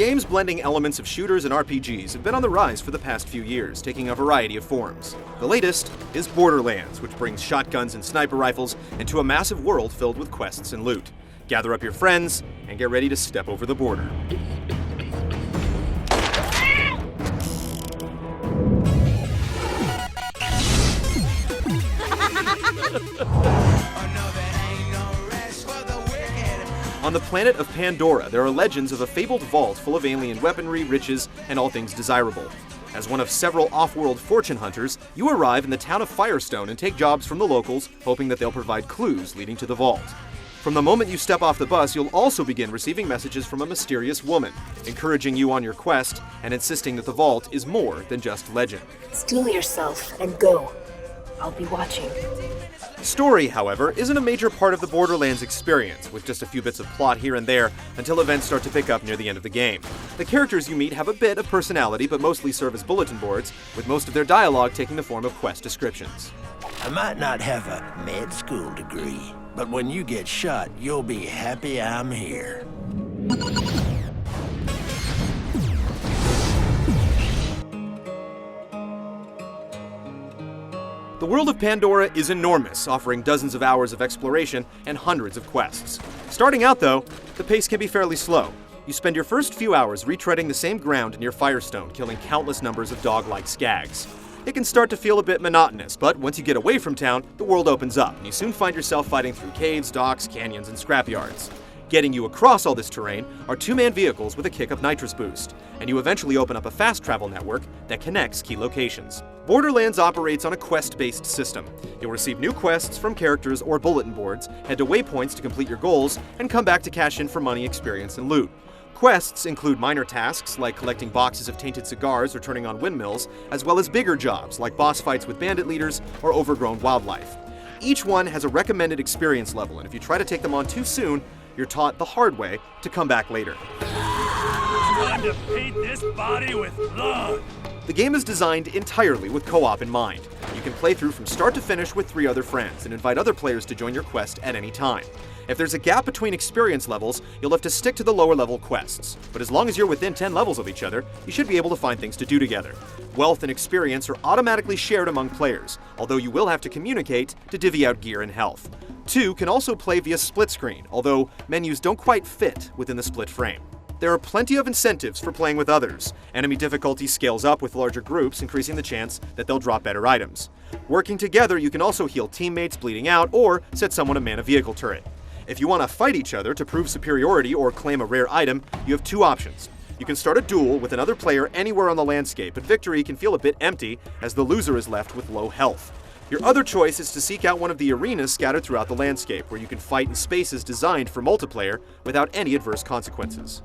Games blending elements of shooters and RPGs have been on the rise for the past few years, taking a variety of forms. The latest is Borderlands, which brings shotguns and sniper rifles into a massive world filled with quests and loot. Gather up your friends and get ready to step over the border. On the planet of Pandora, there are legends of a fabled vault full of alien weaponry, riches, and all things desirable. As one of several off-world fortune hunters, you arrive in the town of Firestone and take jobs from the locals, hoping that they'll provide clues leading to the vault. From the moment you step off the bus, you'll also begin receiving messages from a mysterious woman, encouraging you on your quest and insisting that the vault is more than just legend. Steel yourself and go. I'll be watching. Story, however, isn't a major part of the Borderlands experience, with just a few bits of plot here and there until events start to pick up near the end of the game. The characters you meet have a bit of personality, but mostly serve as bulletin boards, with most of their dialogue taking the form of quest descriptions. I might not have a med school degree, but when you get shot, you'll be happy I'm here. The world of Pandora is enormous, offering dozens of hours of exploration and hundreds of quests. Starting out, though, the pace can be fairly slow. You spend your first few hours retreading the same ground near Firestone, killing countless numbers of dog-like skags. It can start to feel a bit monotonous, but once you get away from town, the world opens up, and you soon find yourself fighting through caves, docks, canyons, and scrapyards. Getting you across all this terrain are two-man vehicles with a kick of nitrous boost, and you eventually open up a fast travel network that connects key locations. Borderlands operates on a quest-based system. You'll receive new quests from characters or bulletin boards, head to waypoints to complete your goals, and come back to cash in for money, experience, and loot. Quests include minor tasks like collecting boxes of tainted cigars or turning on windmills, as well as bigger jobs like boss fights with bandit leaders or overgrown wildlife. Each one has a recommended experience level, and if you try to take them on too soon, you're taught the hard way to come back later. Time to paint this body with blood. The game is designed entirely with co-op in mind. You can play through from start to finish with 3 other friends and invite other players to join your quest at any time. If there's a gap between experience levels, you'll have to stick to the lower level quests. But as long as you're within 10 levels of each other, you should be able to find things to do together. Wealth and experience are automatically shared among players, although you will have to communicate to divvy out gear and health. 2 can also play via split screen, although menus don't quite fit within the split frame. There are plenty of incentives for playing with others. Enemy difficulty scales up with larger groups, increasing the chance that they'll drop better items. Working together, you can also heal teammates bleeding out or set someone to man a vehicle turret. If you want to fight each other to prove superiority or claim a rare item, you have 2 options. You can start a duel with another player anywhere on the landscape, but victory can feel a bit empty as the loser is left with low health. Your other choice is to seek out one of the arenas scattered throughout the landscape, where you can fight in spaces designed for multiplayer without any adverse consequences.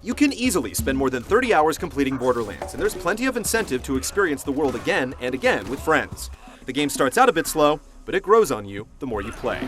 You can easily spend more than 30 hours completing Borderlands, and there's plenty of incentive to experience the world again and again with friends. The game starts out a bit slow, but it grows on you the more you play.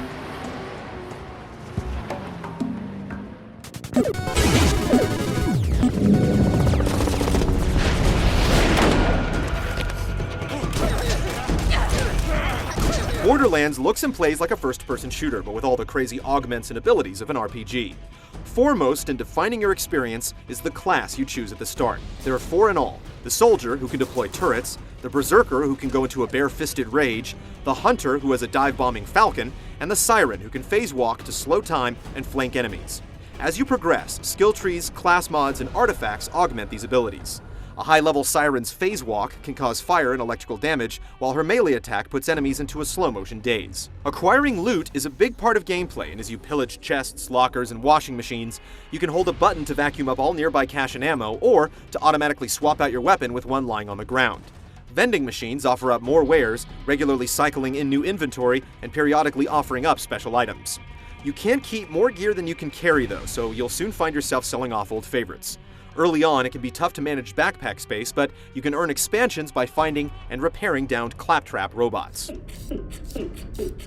Borderlands looks and plays like a first-person shooter, but with all the crazy augments and abilities of an RPG. Foremost in defining your experience is the class you choose at the start. There are 4 in all: the Soldier, who can deploy turrets, the Berserker, who can go into a bare-fisted rage, the Hunter, who has a dive-bombing Falcon, and the Siren, who can phase walk to slow time and flank enemies. As you progress, skill trees, class mods, and artifacts augment these abilities. A high-level Siren's phase walk can cause fire and electrical damage, while her melee attack puts enemies into a slow-motion daze. Acquiring loot is a big part of gameplay, and as you pillage chests, lockers, and washing machines, you can hold a button to vacuum up all nearby cash and ammo, or to automatically swap out your weapon with one lying on the ground. Vending machines offer up more wares, regularly cycling in new inventory and periodically offering up special items. You can't keep more gear than you can carry, though, so you'll soon find yourself selling off old favorites. Early on, it can be tough to manage backpack space, but you can earn expansions by finding and repairing downed claptrap robots.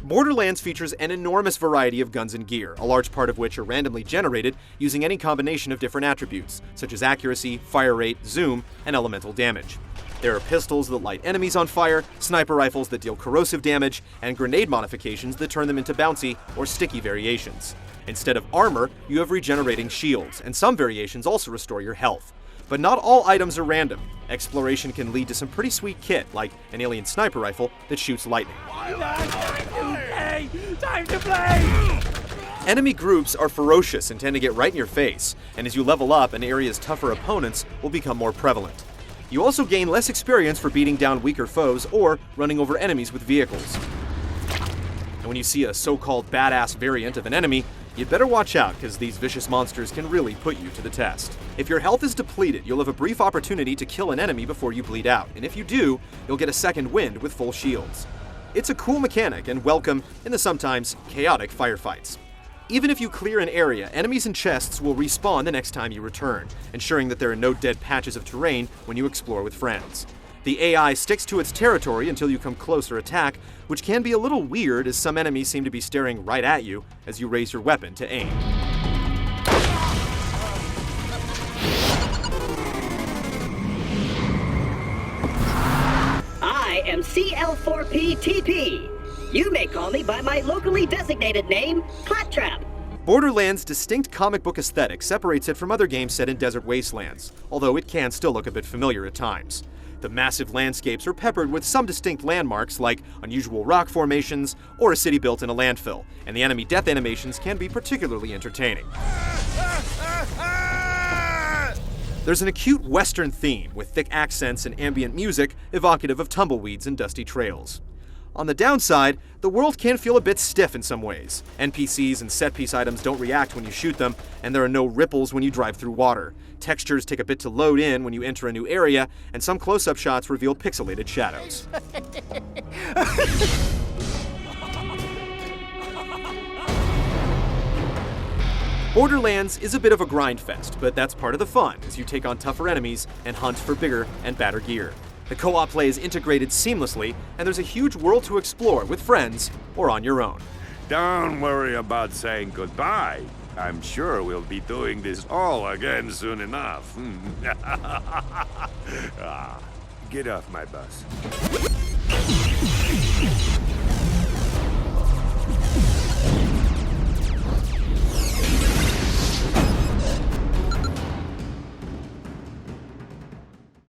Borderlands features an enormous variety of guns and gear, a large part of which are randomly generated using any combination of different attributes, such as accuracy, fire rate, zoom, and elemental damage. There are pistols that light enemies on fire, sniper rifles that deal corrosive damage, and grenade modifications that turn them into bouncy or sticky variations. Instead of armor, you have regenerating shields, and some variations also restore your health. But not all items are random. Exploration can lead to some pretty sweet kit, like an alien sniper rifle that shoots lightning. Time to play! Enemy groups are ferocious and tend to get right in your face, and as you level up, an area's tougher opponents will become more prevalent. You also gain less experience for beating down weaker foes or running over enemies with vehicles. And when you see a so-called badass variant of an enemy, you'd better watch out, because these vicious monsters can really put you to the test. If your health is depleted, you'll have a brief opportunity to kill an enemy before you bleed out, and if you do, you'll get a second wind with full shields. It's a cool mechanic and welcome in the sometimes chaotic firefights. Even if you clear an area, enemies and chests will respawn the next time you return, ensuring that there are no dead patches of terrain when you explore with friends. The AI sticks to its territory until you come close or attack, which can be a little weird as some enemies seem to be staring right at you as you raise your weapon to aim. I am CL4PTP. You may call me by my locally designated name, Claptrap. Borderlands' distinct comic book aesthetic separates it from other games set in desert wastelands, although it can still look a bit familiar at times. The massive landscapes are peppered with some distinct landmarks like unusual rock formations or a city built in a landfill, and the enemy death animations can be particularly entertaining. There's an acute Western theme with thick accents and ambient music evocative of tumbleweeds and dusty trails. On the downside, the world can feel a bit stiff in some ways. NPCs and set-piece items don't react when you shoot them, and there are no ripples when you drive through water. Textures take a bit to load in when you enter a new area, and some close-up shots reveal pixelated shadows. Borderlands is a bit of a grind fest, but that's part of the fun as you take on tougher enemies and hunt for bigger and badder gear. The co-op play is integrated seamlessly, and there's a huge world to explore with friends or on your own. Don't worry about saying goodbye. I'm sure we'll be doing this all again soon enough. Get off my bus.